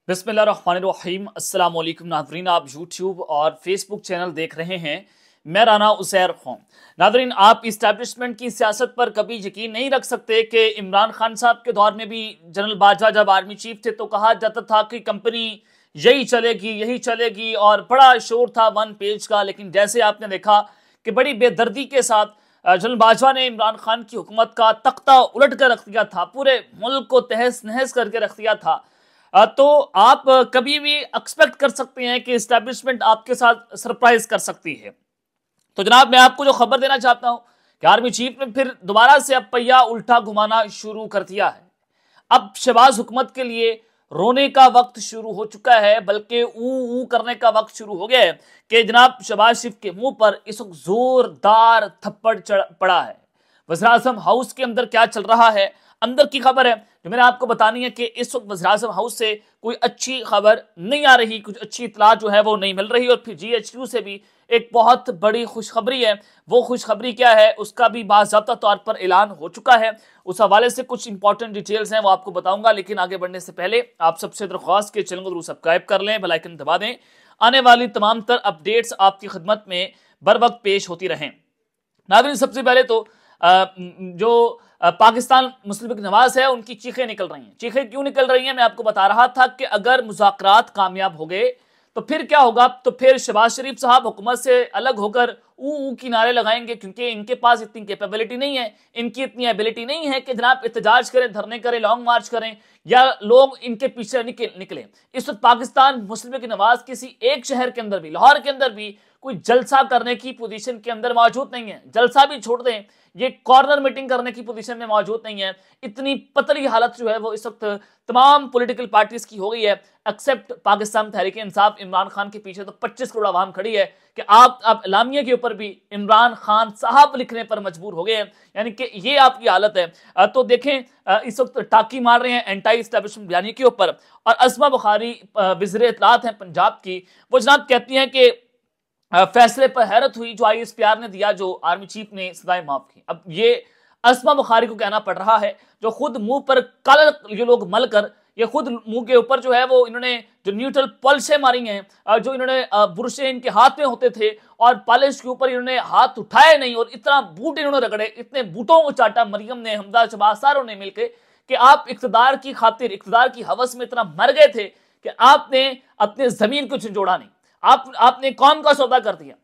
बिस्मिल्लाहिर्रहमानिर्रहीम। अस्सलाम वालेकुम नाज़रीन, आप यूट्यूब और फेसबुक चैनल देख रहे हैं। मैं राना उज़ैर खान। नाज़रीन, आप इस्टेब्लिशमेंट की सियासत पर कभी यकीन नहीं रख सकते कि इमरान खान साहब के दौर में भी जनरल बाजवा जब आर्मी चीफ थे तो कहा जाता था कि कंपनी यही चलेगी और बड़ा शोर था वन पेज का। लेकिन जैसे आपने देखा कि बड़ी बेदर्दी के साथ जनरल बाजवा ने इमरान खान की हुकूमत का तख्ता उलट कर रख दिया था, पूरे मुल्क को तहस नहस करके रख दिया था। तो आप कभी भी एक्सपेक्ट कर सकते हैं कि इस्टेब्लिशमेंट आपके साथ सरप्राइज कर सकती है। तो जनाब, मैं आपको जो खबर देना चाहता हूं कि आर्मी चीफ ने फिर दोबारा से अब पहिया उल्टा घुमाना शुरू कर दिया है। अब शहबाज हुकूमत के लिए रोने का वक्त शुरू हो चुका है, बल्कि ऊ करने का वक्त शुरू हो गया है कि जनाब शहबाज शरीफ के मुंह पर इस वक्त जोरदार थप्पड़ पड़ा है। वज़ीर आज़म हाउस के अंदर क्या चल रहा है, अंदर की खबर है जो मैंने आपको बतानी है कि इस वक्त वज़ीर आज़म हाउस से कोई अच्छी खबर नहीं आ रही, कुछ अच्छी इतला जो है वो नहीं मिल रही। और फिर GHQ से भी एक बहुत बड़ी खुशखबरी है। वो खुशखबरी क्या है उसका भी बाज़ाब्ता तौर पर ऐलान हो चुका है। उस हवाले से कुछ इंपॉर्टेंट डिटेल्स हैं वो आपको बताऊंगा। लेकिन आगे बढ़ने से पहले आप सबसे दरख्वास्त के चैनल को जरूर सब्सक्राइब कर लें, बेल आइकन दबा दें। आने वाली तमाम तर अपडेट्स आपकी खिदमत में बर वक्त पेश होती रहें। नाज़रीन, सबसे पहले तो जो पाकिस्तान मुस्लिम लीग नवाज है उनकी चीखें निकल रही हैं। चीखें क्यों निकल रही हैं? मैं आपको बता रहा था कि अगर मुज़ाकरात कामयाब हो गए तो फिर क्या होगा, तो फिर शहबाज शरीफ साहब हुकूमत से अलग होकर ऊ की नारे लगाएंगे, क्योंकि इनके पास इतनी कैपेबिलिटी नहीं है, इनकी इतनी एबिलिटी नहीं है कि जनाब एहतजाज करें, धरने करें, लॉन्ग मार्च करें या लोग इनके पीछे निकले। इस वक्त पाकिस्तान मुस्लिम लीग नवाज किसी एक शहर के अंदर भी, लाहौर के अंदर भी कोई जलसा करने की पोजीशन के अंदर मौजूद नहीं है। जलसा भी छोड़ दें, ये कॉर्नर मीटिंग करने की पोजीशन में मौजूद नहीं है। इतनी पतली हालत जो है वो इस वक्त तमाम पॉलिटिकल पार्टीज की हो गई है, एक्सेप्ट पाकिस्तान तहरीक इंसाफ। इमरान खान के पीछे तो 25 करोड़ आवाम खड़ी है कि आप अब लामिया के ऊपर भी इमरान खान साहब लिखने पर मजबूर हो गए हैं, यानी कि ये आपकी हालत है। तो देखें, इस वक्त टाकी मार रहे हैं एंटी एस्टेब्लिशमेंट बयानी के ऊपर। और असमा बुखारी वज़ीर इत्तलात हैं पंजाब की, वो जनाब कहती हैं कि फैसले पर हैरत हुई जो ISPR ने दिया, जो आर्मी चीफ ने सदाएं माफ की। अब ये असमा बुखारी को कहना पड़ रहा है, जो खुद मुंह पर काला ये लोग मल कर, ये खुद मुंह के ऊपर जो है वो इन्होंने जो न्यूट्रल पॉलिशें मारी हैं, जो इन्होंने बुरशे इनके हाथ में होते थे और पॉलिश के ऊपर इन्होंने हाथ उठाए नहीं और इतना बूट इन्होंने रगड़े, इतने बूटों को चाटा मरियम ने, हमजा, शहबाज, सारों ने मिलकर, कि आप इक्तदार की खातिर, इक्तदार की हवस में इतना मर गए थे कि आपने अपने जमीन को झंझोड़ा नहीं। आपने कौम का सौदा कर दिया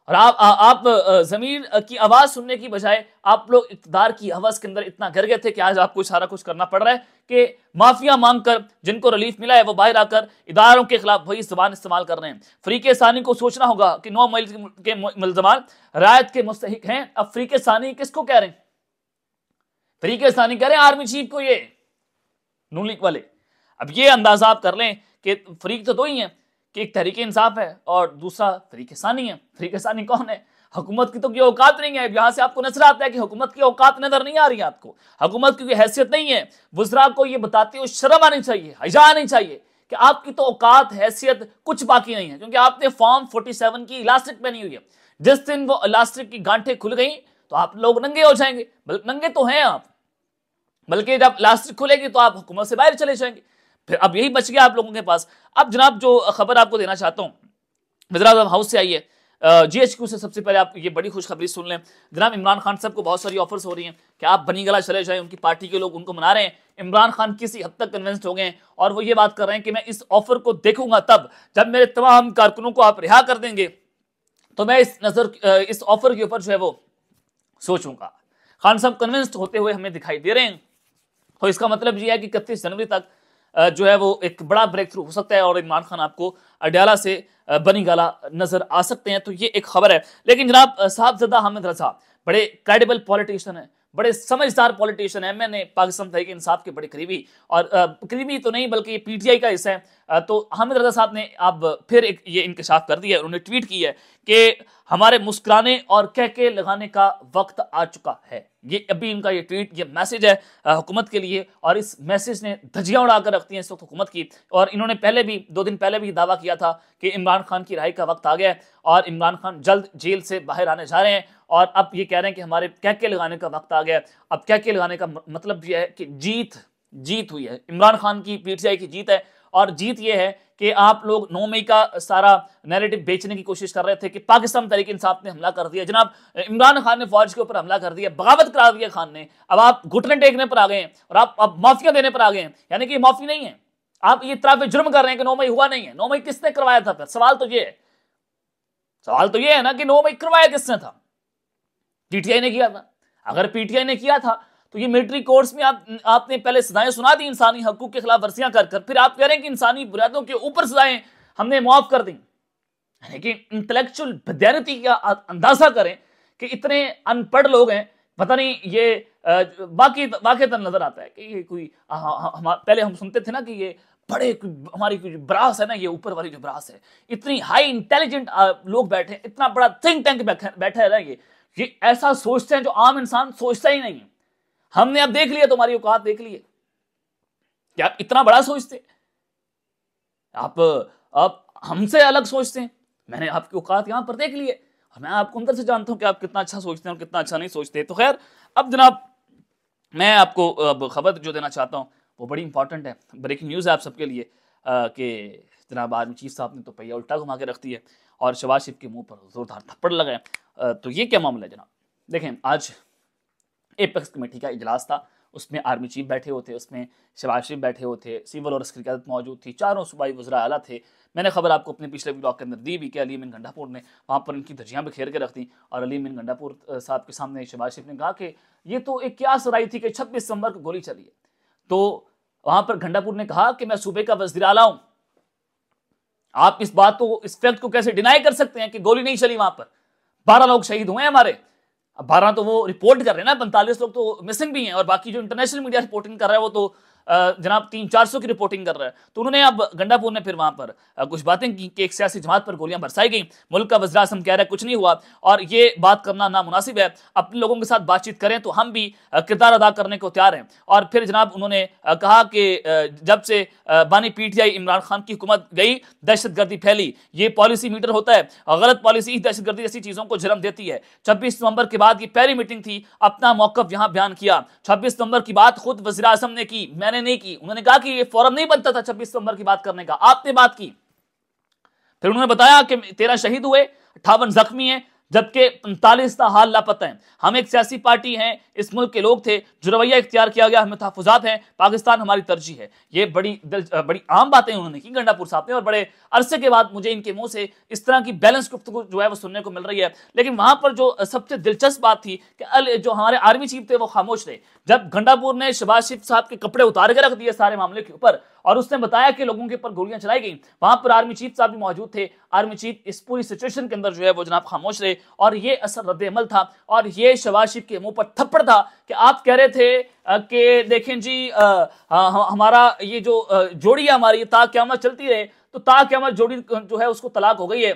और आप जमीन की आवाज सुनने की बजाय आप लोग इक़्तिदार की हवस के अंदर इतना गिर गए थे कि आज आपको सारा कुछ करना पड़ रहा है कि माफिया मांगकर जिनको रिलीफ मिला है वो बाहर आकर इदारों के खिलाफ वही जबान इस्तेमाल कर रहे हैं। फरीके सानी को सोचना होगा कि 9 मई के मुल्ज़मान रायत के मुस्तहिक हैं। अब फरीके सानी किसको कह रहे हैं? फरीके सानी कह रहे हैं आर्मी चीफ को, ये नून लीग वाले। अब ये अंदाजा आप कर लें कि फरीक तो दो ही हैं, कि एक तहरीक इंसाफ है और दूसरा फरीक सानी है। फरीक सानी कौन है? हुकूमत की तो कोई औकात नहीं है। यहां से आपको नजर आता है कि हुकूमत की औकात नजर नहीं आ रही है आपको, हुकूमत की कोई हैसियत नहीं है। वज़रा को ये बताते हुए शर्म आनी चाहिए, हया आनी चाहिए कि आपकी तो औकात हैसियत कुछ बाकी नहीं है, क्योंकि आपने फॉर्म 47 की इलास्टिक पहनी हुई है। जिस दिन वो इलास्टिक की गांठें खुल गई तो आप लोग नंगे हो जाएंगे। नंगे तो हैं आप, बल्कि जब इलास्टिक खुलेगी तो आप हुकूमत से बाहर चले जाएंगे। फिर अब यही बच गया आप लोगों के पास। अब जनाब जो खबर आपको देना चाहता हूँ वज़ीर आज़म हाउस से आई है, GHQ से। सबसे पहले आप ये बड़ी खुशखबरी सुन लें जनाब, इमरान खान साहब को बहुत सारी ऑफर्स हो रही हैं कि आप बनी गला चले जाएं। उनकी पार्टी के लोग उनको मना रहे हैं। इमरान खान किसी हद तक कन्विंस्ड हो गए हैं और वो ये बात कर रहे हैं कि मैं इस ऑफर को देखूंगा तब जब मेरे तमाम कारकुनों को आप रिहा कर देंगे तो मैं इस ऑफर के ऊपर जो है वो सोचूंगा। खान साहब कन्विंस्ड होते हुए हमें दिखाई दे रहे हैं। तो इसका मतलब ये है कि 31 जनवरी तक जो है वो एक बड़ा ब्रेक थ्रू हो सकता है और इमरान खान आपको अडयाला से बनी गाला नजर आ सकते हैं। तो ये एक खबर है। लेकिन जनाब साहबजादा हामिद रजा बड़े क्रेडिबल पॉलिटिशियन है, बड़े समझदार पॉलिटिशियन है। मैंने पाकिस्तान तहरीक इंसाफ के बड़े करीबी, और करीबी तो नहीं बल्कि ये PTI का हिस्सा है। तो हामिद रजा साहब ने अब फिर एक ये इंकशाफ कर दिया है। उन्होंने ट्वीट की है कि हमारे मुस्कुराने और कहके लगाने का वक्त आ चुका है। ये अभी इनका ये ट्वीट, ये मैसेज है हुकूमत के लिए, और इस मैसेज ने धज्जियां उड़ाकर रखती हैं इस वक्त हुकूमत की। और इन्होंने पहले भी 2 दिन पहले भी दावा किया था कि इमरान खान की रिहाई का वक्त आ गया है और इमरान खान जल्द जेल से बाहर आने जा रहे हैं। और अब ये कह रहे हैं कि हमारे कहके लगाने का वक्त आ गया है। अब कहके लगाने का मतलब ये है कि जीत हुई है, इमरान खान की PTI की जीत है और जीत ये है कि आप लोग 9 मई का सारा नैरेटिव बेचने की कोशिश कर रहे थे कि पाकिस्तान तहरीक इंसाफ ने हमला कर दिया, जनाब इमरान खान ने फौज के ऊपर हमला कर दिया, बगावत करा दिया खान ने, अब आप घुटने टेकने पर आ गए हैं और आप अब माफिया देने पर आ गए हैं। यानी कि माफी नहीं है, आप ये इतराफ जुर्म कर रहे हैं कि 9 मई हुआ नहीं है। 9 मई किसने करवाया था? फिर सवाल तो ये है ना कि 9 मई करवाया किसने था? पीटीआई ने किया था। अगर पीटीआई ने किया था तो ये मिलिट्री कोर्ट्स में आपने पहले सजाएं सुना दी इंसानी हकूक के खिलाफ वर्जियां कर फिर आप कह रहे हैं कि इंसानी बुनियादों के ऊपर सजाएं हमने माफ कर दी। लेकिन इंटेलेक्चुअल विद्यार्थी का अंदाजा करें कि इतने अनपढ़ लोग हैं, पता नहीं ये बाकी नजर आता है कि ये कोई पहले हम सुनते थे ना कि ये बड़े हमारी ब्रास है ना, ये ऊपर वाली जो ब्रास है, इतनी हाई इंटेलिजेंट लोग बैठे, इतना बड़ा थिंक टैंक बैठा है ना, ये ऐसा सोचते हैं जो आम इंसान सोचता ही नहीं है। हमने अब देख लिया, तुम्हारी औकात देख लिए कि आप इतना बड़ा सोचते, आप हमसे अलग सोचते हैं। मैंने आपकी औकात यहां पर देख ली है और मैं आपको अंदर से जानता हूं कि आप कितना अच्छा सोचते हैं और कितना अच्छा नहीं सोचते। तो खैर, अब जनाब मैं आपको अब खबर जो देना चाहता हूं वो बड़ी इंपॉर्टेंट है, ब्रेकिंग न्यूज है आप सबके लिए कि जनाब आर्मी चीफ साहब ने तो पहिया उल्टा घुमा के रख दिया और शहबाज शरीफ के मुंह पर जोरदार थप्पड़ लगाए। तो ये क्या मामला है जनाब? देखें, आज एपेक्स कमेटी का इजलास था, उसमें आर्मी चीफ बैठे होते, उसमें शहबाज शरीफ बैठे होते, सिविल और अस्करी क़यादत मौजूद थी, चारों सूबाई वज़रा आला थे। मैंने खबर आपको अपने पिछले ब्लॉग के अंदर दी भी कि अली अमीन गंडापुर ने वहाँ पर इनकी धज्जियाँ बिखेर के रख दी और अली अमीन गंडापुर साहब के सामने शहबाज शरीफ ने कहा कि ये तो एक क्या सराई थी कि 26 दिसंबर को गोली चली है। तो वहाँ पर गंडापुर ने कहा कि मैं सूबे का वज़ीर आला हूँ, आप इस बात को, इस फैक्ट को कैसे डिनाई कर सकते हैं कि गोली नहीं चली? वहाँ पर 12 लोग शहीद हुए हैं हमारे। अब 12 तो वो रिपोर्ट कर रहे हैं ना, 45 लोग तो मिसिंग भी हैं और बाकी जो इंटरनेशनल मीडिया रिपोर्टिंग कर रहा है वो तो जनाब 300-400 की रिपोर्टिंग कर रहा है। तो उन्होंने अब गंडापुर ने फिर वहां पर कुछ बातें की कि एक सियासी जमात पर गोलियां बरसाई गई, मुल्क का वज़ीर आज़म कह रहा है कुछ नहीं हुआ और ये बात करना नामुनासिब है, अपने लोगों के साथ बातचीत करें तो हम भी किरदार अदा करने को तैयार हैं। और फिर जनाब उन्होंने कहा कि जब से बानी पीटीआई इमरान खान की हुकूमत गई, दहशतगर्दी फैली, ये पॉलिसी मीटर होता है, गलत पॉलिसी दहशतगर्दी जैसी चीजों को जन्म देती है। 26 नवंबर के बाद ये पहली मीटिंग थी, अपना मौकफ यहां बयान किया। 26 नवंबर की बात खुद वज़ीर आज़म ने की, मैंने नहीं की। उन्होंने कहा कि ये फोरम नहीं बनता था 26 नवंबर की बात करने का, आपने बात की। फिर उन्होंने बताया कि 13 शहीद हुए, 58 जख्मी हैं, जबकि 45 का हाल लापता है। हम एक सियासी पार्टी हैं, इस मुल्क के लोग थे, जो रवैया इख्तियार किया गया, हमें तहफ़्फ़ुज़ात हैं, पाकिस्तान हमारी तरजीह है। ये बड़ी आम बातें उन्होंने की गंडापुर साहब ने और बड़े अरसे के बाद मुझे इनके मुंह से इस तरह की बैलेंस गुफ्तगू जो है वो सुनने को मिल रही है। लेकिन वहां पर जो सबसे दिलचस्प बात थी कि जो हमारे आर्मी चीफ थे वो खामोश रहे। जब गंडापुर ने शहबाज शरीफ साहब के कपड़े उतार के रख दिए सारे मामले के ऊपर और उसने बताया कि लोगों के ऊपर गोलियां चलाई गई, वहां पर आर्मी चीफ साहब भी मौजूद थे। आर्मी चीफ इस पूरी सिचुएशन के अंदर जो है वो जनाब खामोश रहे और ये असर रद्द-ए-अमल था और ये शहबाज शरीफ के मुंह पर थप्पड़ था कि आप कह रहे थे कि देखें जी हमारा ये जो जोड़ी है हमारी ता क़यामत चलती रहे, तो ता क़यामत जोड़ी जो है उसको तलाक हो गई है।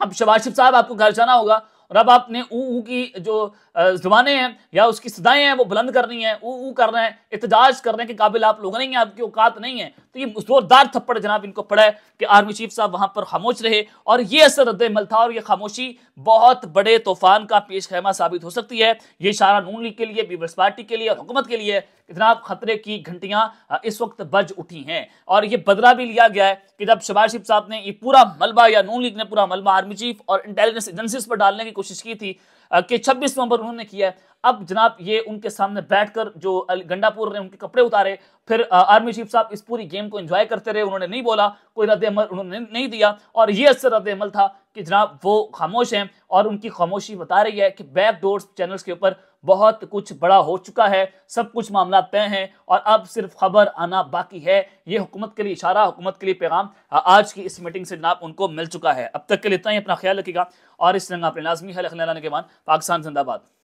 अब शहबाज शरीफ साहब आपको घर जाना होगा और अब आपने ऊ की जो जुबानें हैं या उसकी सदाएं हैं वो बुलंद करनी है, ऊ कर रहे हैं, एहतजाज करने के काबिल आप लोग नहीं हैं, आपकी औकात नहीं है। तो ये जोरदार थप्पड़ जनाब इनको पड़ा है कि आर्मी चीफ साहब वहां पर खामोश रहे और ये असर रद्द-ए-अमल था और ये खामोशी बहुत बड़े तूफान का पेश खैमा साबित हो सकती है। ये इशारा नून लीग के लिए, पीपल्स पार्टी के लिए और हुकूमत के लिए जनाब खतरे की घंटियां इस वक्त बज उठी हैं और ये बदला भी लिया गया है कि जब शहबाज शरीफ साहब ने ये पूरा मलबा या नून लीग ने पूरा मलबा आर्मी चीफ और इंटेलिजेंस एजेंसीज पर डालने की कोशिश की थी कि 26 नवंबर उन्होंने किया है। अब जनाब ये उनके सामने बैठकर जो गंडापुर ने उनके कपड़े उतारे, फिर आर्मी चीफ साहब इस पूरी गेम को एंजॉय करते रहे, उन्होंने नहीं बोला, कोई रद्द-ए-अमल उन्होंने नहीं दिया और ये असर रद्द-ए-अमल था कि जनाब वो खामोश हैं और उनकी खामोशी बता रही है कि बैकडोर चैनल्स के ऊपर बहुत कुछ बड़ा हो चुका है, सब कुछ मामला तय हैं और अब सिर्फ खबर आना बाकी है। ये हुकूमत के लिए इशारा, हुकूमत के लिए पैगाम आज की इस मीटिंग से जनाब उनको मिल चुका है। अब तक के लिए इतना ही, अपना ख्याल रखिएगा और इस रंग अपने लाजमी ख्याल रखने के बाद पाकिस्तान जिंदाबाद।